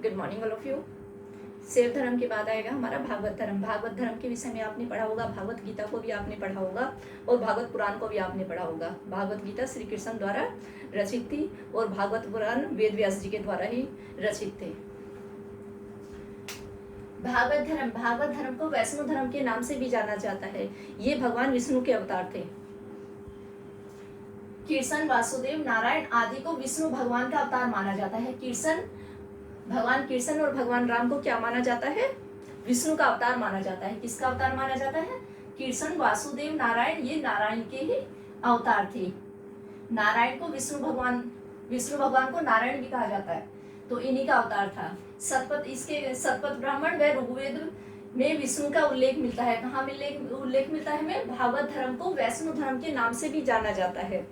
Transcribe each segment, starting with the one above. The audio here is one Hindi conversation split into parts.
Good morning all of you. Shiv धर्म के बाद आएगा हमारा भागवत धर्म। भागवत धर्म के विषय में आपने पढ़ा होगा, भागवत गीता को भी आपने पढ़ा होगा और भागवत पुराण को भी आपने पढ़ा होगा। भागवत गीता श्री कृष्ण द्वारा रचित थी और भागवत पुराण वेद व्यास जी के द्वारा ही रचित थे। भागवत धर्म को वैष्णव धर्म के नाम से भी जाना जाता है। ये भगवान विष्णु के अवतार थे। कृष्ण, वासुदेव, नारायण आदि को विष्णु भगवान का अवतार माना जाता है। भगवान कृष्ण और भगवान राम को क्या माना जाता है? विष्णु का अवतार माना जाता है। किसका अवतार माना जाता है? कृष्ण, वासुदेव, नारायण, ये नारायण के ही अवतार थे। नारायण को विष्णु भगवान को नारायण भी कहा जाता है, तो इन्हीं का अवतार था। सतपथ ब्राह्मण व ऋग्वेद में विष्णु का उल्लेख मिलता है। कहाँ उल्लेख मिलता है? में भागवत धर्म को वैष्णव धर्म के नाम से भी जाना जाता है।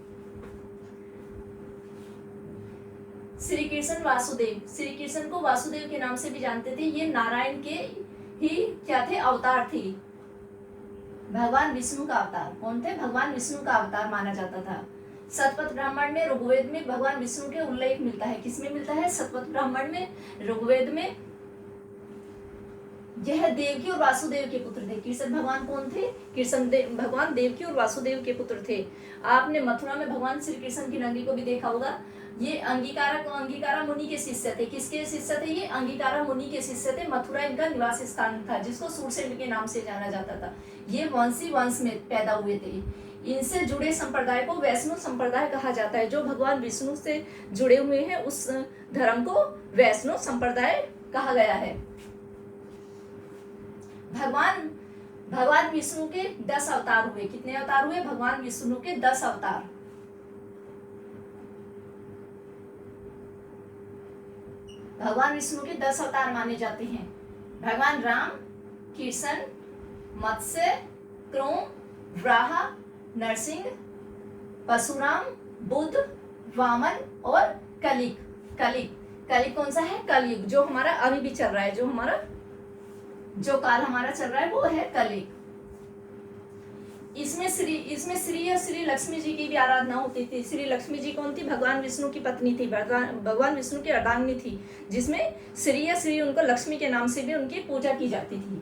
श्री कृष्ण को वासुदेव के नाम से भी जानते थे। ये नारायण के ही क्या थे? अवतार थे। भगवान विष्णु का अवतार कौन थे? भगवान विष्णु का अवतार माना जाता था। सतपथ ब्राह्मण में ऋग्वेद में भगवान विष्णु के उल्लेख मिलता है। किसमें मिलता है? सतपथ ब्राह्मण में, ऋग्वेद में। यह देवकी और वासुदेव के पुत्र थे। कृष्ण भगवान कौन थे? भगवान देवकी और वासुदेव के पुत्र थे। आपने मथुरा में भगवान श्री कृष्ण की नगरी को भी देखा होगा। ये अंगिकारा मुनि के शिष्य थे। किसके शिष्य थे? ये अंगिकारा मुनि के शिष्य थे। मथुरा इनका निवास स्थान था, जिसको सूरसेन के नाम से जाना जाता था। ये वंशी वंश में पैदा हुए थे। इनसे जुड़े संप्रदाय को वैष्णव संप्रदाय कहा जाता है। जो भगवान विष्णु से जुड़े हुए हैं उस धर्म को वैष्णव संप्रदाय कहा गया है। भगवान विष्णु के 10 अवतार हुए। कितने अवतार हुए? भगवान विष्णु के 10 अवतार। भगवान विष्णु के 10 अवतार माने जाते हैं। भगवान राम, कृष्ण, मत्स्य, क्रोम, वराह, नरसिंह, परशुराम, बुद्ध, वामन और कलिक कौन सा है? कलयुग, जो हमारा अभी भी चल रहा है, जो काल हमारा चल रहा है वो है कलिक। इसमें श्री और श्री लक्ष्मी जी की भी आराधना होती थी। श्री लक्ष्मी जी कौन थी? भगवान विष्णु की पत्नी थी, भगवान विष्णु की अर्धांगिनी थी, जिसमें श्री उनको लक्ष्मी के नाम से भी उनकी पूजा की जाती थी,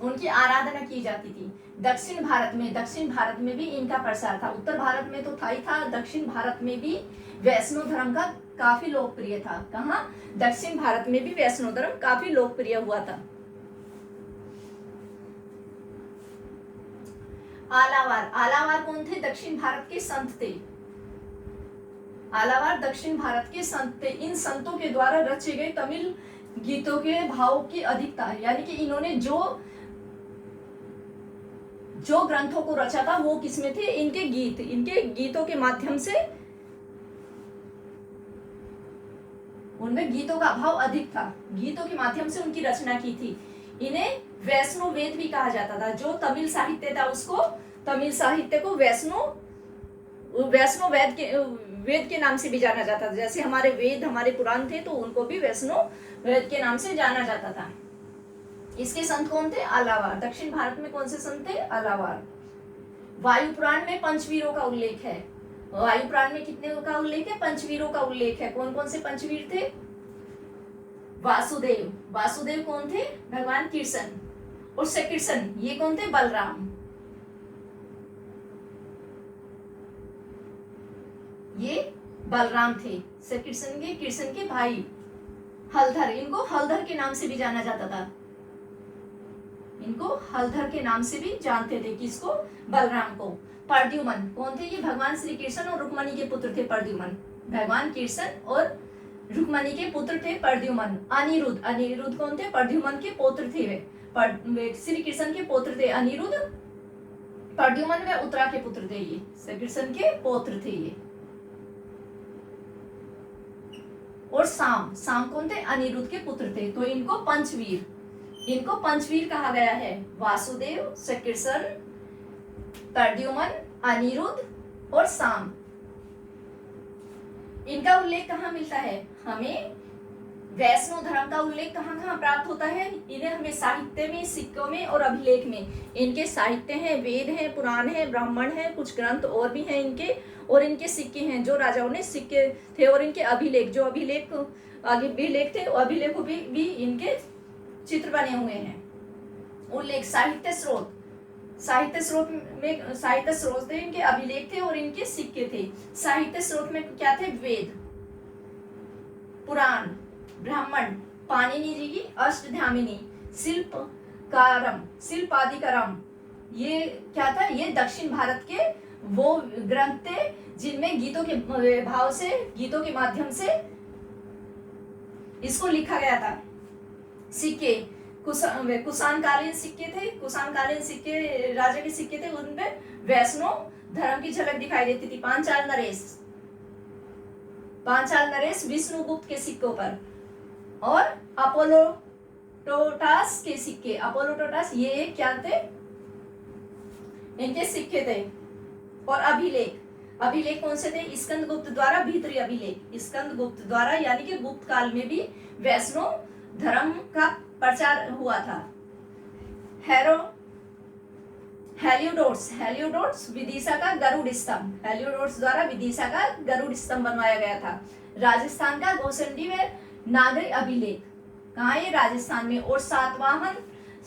उनकी आराधना की जाती थी। दक्षिण भारत में भी इनका प्रसार था। उत्तर भारत में तो था ही था, दक्षिण भारत में भी वैष्णव धर्म का काफी लोकप्रिय था। कहाँ? दक्षिण भारत में भी वैष्णव धर्म काफी लोकप्रिय हुआ था। आलावार कौन थे? दक्षिण भारत के संत थे। आलावार दक्षिण भारत के संत थे। इन संतों के द्वारा रचे गए तमिल गीतों के भाव की अधिकता है, यानी कि इन्होंने जो ग्रंथों को रचा था वो किसमें थे? इनके गीतों के माध्यम से उनमें गीतों का भाव अधिक था। गीतों के माध्यम से उनकी रचना की थी। इन्हें वैष्णव वेद भी कहा जाता था। जो तमिल साहित्य था उसको, तमिल साहित्य को वैष्णव वेद के नाम से भी जाना जाता था। जैसे हमारे पुराण थे तो उनको भी वैष्णव वेद के नाम से जाना जाता था। इसके संत कौन थे? आलावार। दक्षिण भारत में कौन से संत थे? आलावार। वायु पुराण में पंचवीरों का उल्लेख है। वायु पुराण में कितने का उल्लेख है? पंचवीरों का उल्लेख है। कौन कौन से पंचवीर थे? वासुदेव कौन थे? भगवान कृष्ण। और श्री कृष्ण ये कौन थे? बलराम। ये बलराम थे, श्री कृष्ण के भाई। हलधर, इनको हलधर के नाम से भी जाना जाता था। इनको हलधर के नाम से भी जानते थे। किसको? बलराम को। प्रद्युमन कौन थे? ये भगवान श्री कृष्ण और रुक्मणी के पुत्र थे। प्रद्युमन भगवान कृष्ण और रुक्मणी के पुत्र थे प्रद्युमन। अनिरुद्ध कौन थे? प्रद्युमन के पुत्र थे वे श्री कृष्ण के पुत्र थे अनिरुद्ध। प्रद्युमन व उत्तरा के पुत्र थे। ये श्री कृष्ण के पुत्र थे ये। और साम कौन थे? अनिरुद्ध के पुत्र थे। तो इनको पंचवीर कहा गया है। वासुदेव, श्री कृष्ण, प्रद्युमन, अनिरुद्ध और साम। इनका उल्लेख कहाँ मिलता है? हमें वैष्णव धर्म का उल्लेख कहाँ कहाँ प्राप्त होता है? इन्हें हमें साहित्य में, सिक्कों में और अभिलेख में। इनके साहित्य हैं, वेद हैं, पुराण हैं, ब्राह्मण हैं, कुछ ग्रंथ और भी हैं इनके, और इनके सिक्के हैं जो राजाओं ने सिक्के थे, और इनके अभिलेख, जो अभिलेख थे, अभिलेखों भी इनके चित्र बने हुए हैं। उल्लेख, साहित्य स्रोत, साहित्य स्रोत थे इनके, अभिलेख थे और इनके सिक्के थे। साहित्य स्रोत में क्या थे? वेद, पुराण, ब्राह्मण, पाणिनि जी की अष्टध्यायिनी, शिल्पादिकारम, ये क्या था? ये दक्षिण भारत के वो ग्रंथ थे जिनमें गीतों के भाव से, गीतों के माध्यम से इसको लिखा गया था। सिक्के, कुषाणकालीन सिक्के थे, कुषाणकालीन सिक्के, राजा के सिक्के थे, उनपे वैष्णव धर्म की झलक दिखाई देती थी। पांचाल नरेश विष्णुगुप्त के सिक्कों पर, और अपोलोटोटास के सिक्के, अपोलोटोटास ये क्या थे? इनके सिक्के थे। और अभिलेख, अभिलेख कौन से थे? स्कंदगुप्त द्वारा भीतरी अभिलेख, स्कंदगुप्त द्वारा, यानी कि गुप्त काल में भी वैष्णव धर्म का प्रचार हुआ था। हेलियोडोट्स विदिशा का गरुड़ स्तंभ, हेलियोडोट्स द्वारा विदिशा का गरुड़ स्तंभ बनवाया गया था। राजस्थान का गोसंडी में नागरी अभिलेख, कहाँ? ये राजस्थान में। और सातवाहन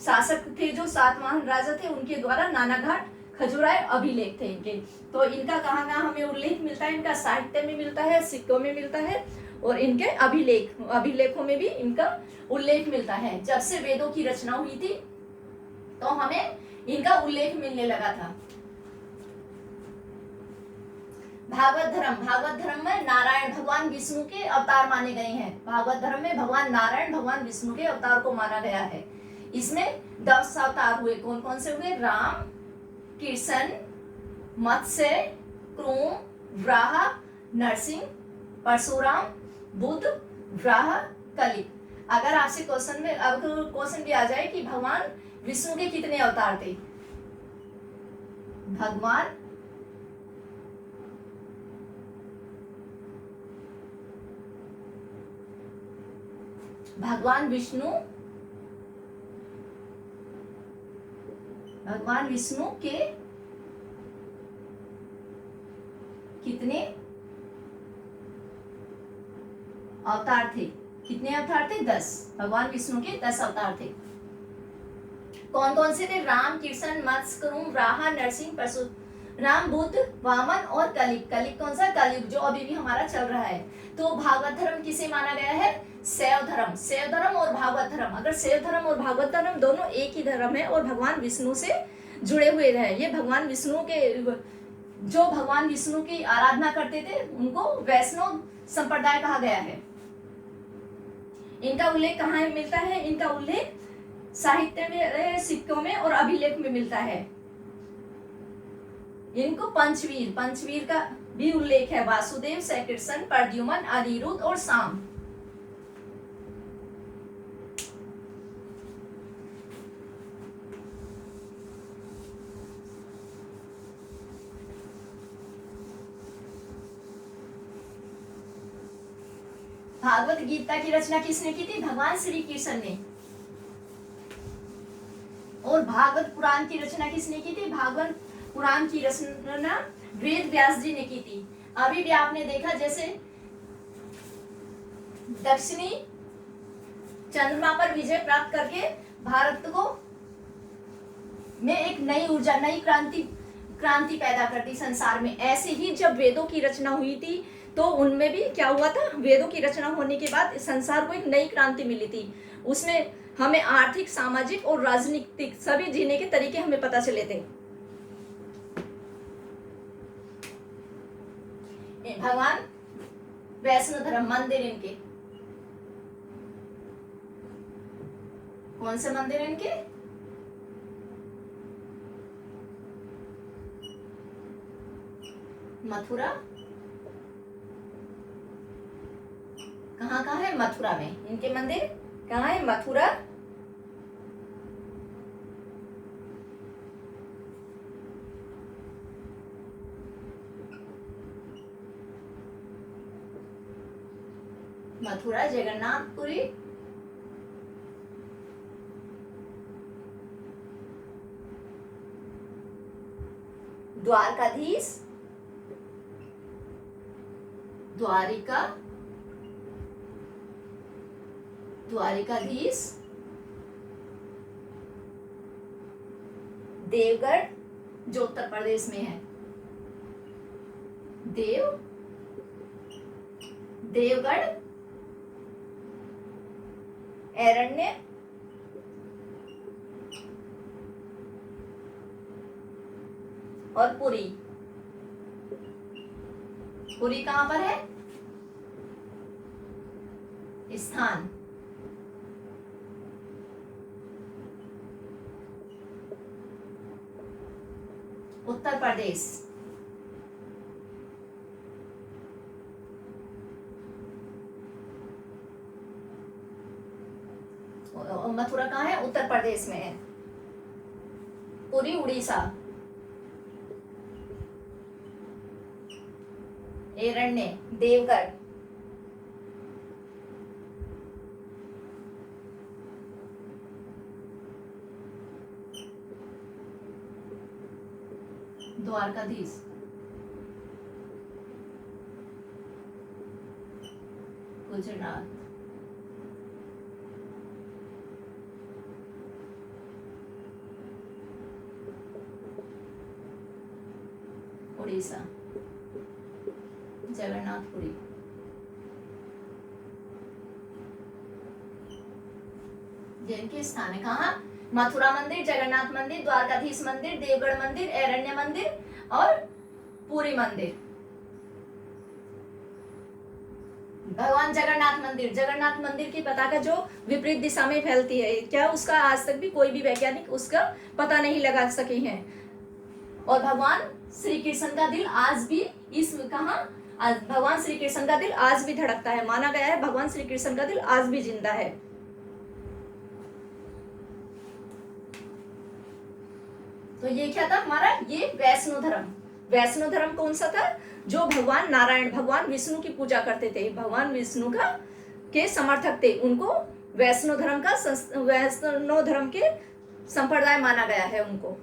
शासक थे, जो सातवाहन राजा थे, उनके द्वारा नानाघाट खजुराहो अभिलेख थे इनके। तो इनका कहाँ कहाँ हमें उल्लेख मिलता है? इनका साहित्य में मिलता है, सिक्कों में मिलता है, और इनके अभिलेखों में भी इनका उल्लेख मिलता है। जब से वेदों की रचना हुई थी तो हमें इनका उल्लेख मिलने लगा था। भागवत धर्म में नारायण भगवान विष्णु के अवतार माने गए हैं। भागवत धर्म में भगवान नारायण भगवान विष्णु के अवतार को माना गया है। इसमें 10 अवतार हुए। कौन कौन से हुए? राम, कृष्ण, मत्स्य, क्रूम, वराह, नरसिंह, परशुराम, बुद्ध, वराह, कलिक। अगर आपसे क्वेश्चन भी आ जाए कि भगवान विष्णु के कितने अवतार थे? भगवान विष्णु के कितने अवतार थे? कितने अवतार थे? 10। भगवान विष्णु के 10 अवतार थे। कौन कौन से थे? राम, कृष्ण, मत्स्य, करूम, वराह, नरसिंह, परशुराम, बुद्ध, वामन और कलिक। कलिक कौन सा? कलयुग, जो अभी भी हमारा चल रहा है। तो भागवत धर्म किसे माना गया है? शैव धर्म और भागवत धर्म। अगर शैव धर्म और भागवत धर्म दोनों एक ही धर्म है और भगवान विष्णु से जुड़े हुए हैं। ये भगवान विष्णु की आराधना करते थे, उनको वैष्णव संप्रदाय कहा गया है। इनका उल्लेख कहाँ मिलता है? इनका उल्लेख साहित्य में, सिक्कों में और अभिलेख में मिलता है। इनको पंचवीर का भी उल्लेख है। वासुदेव, श्रीकृष्ण, प्रद्युम्न, अनिरुद्ध और साम। भागवत गीता की रचना किसने की थी? भगवान श्री कृष्ण ने। और भागवत पुराण की रचना किसने की थी? भागवत पुराण की रचना वेद व्यास जी ने की थी। अभी भी आपने देखा, जैसे दक्षिणी चंद्रमा पर विजय प्राप्त करके भारत को में एक नई ऊर्जा, नई क्रांति पैदा कर दी संसार में। ऐसे ही जब वेदों की रचना हुई थी तो उनमें भी क्या हुआ था? वेदों की रचना होने के बाद संसार को एक नई क्रांति मिली थी। उसमें हमें आर्थिक, सामाजिक और राजनीतिक सभी जीने के तरीके हमें पता चले थे। भगवान वैष्णव धर्म मंदिर इनके, कौन से मंदिर इनके? मथुरा। कहाँ है? मथुरा में इनके मंदिर। कहाँ है? मथुरा। मथुरा, जगन्नाथपुरी, द्वारकाधीश, द्वारिका, द्वारिकाधीश, देवगढ़ जो उत्तर प्रदेश में है, देवगढ़, एरण्य, और पुरी। पुरी कहां पर है? स्थान। उत्तर प्रदेश। मथुरा कहाँ है? उत्तर प्रदेश में है। पुरी उड़ीसा। एरण्य देवगढ़। द्वारकाधीश। गुजरात। उड़ीसा। जगन्नाथपुरी। जिनके स्थान है कहाँ? मथुरा मंदिर, जगन्नाथ मंदिर, द्वारकाधीश मंदिर, देवगढ़ मंदिर, एरण्य मंदिर और पुरी मंदिर। भगवान जगन्नाथ मंदिर, जगन्नाथ मंदिर की पताका जो विपरीत दिशा में फैलती है, क्या उसका आज तक भी कोई भी वैज्ञानिक उसका पता नहीं लगा सके हैं। और भगवान श्री कृष्ण का दिल आज भी इस कहाँ? भगवान श्री कृष्ण का दिल आज भी धड़कता है। माना गया है भगवान श्री कृष्ण का दिल आज भी जिंदा है। तो ये क्या था हमारा? ये वैष्णो धर्म। वैष्णो धर्म कौन सा था? जो भगवान नारायण, भगवान विष्णु की पूजा करते थे, भगवान विष्णु का के समर्थक थे, उनको वैष्णो धर्म के संप्रदाय माना गया है उनको।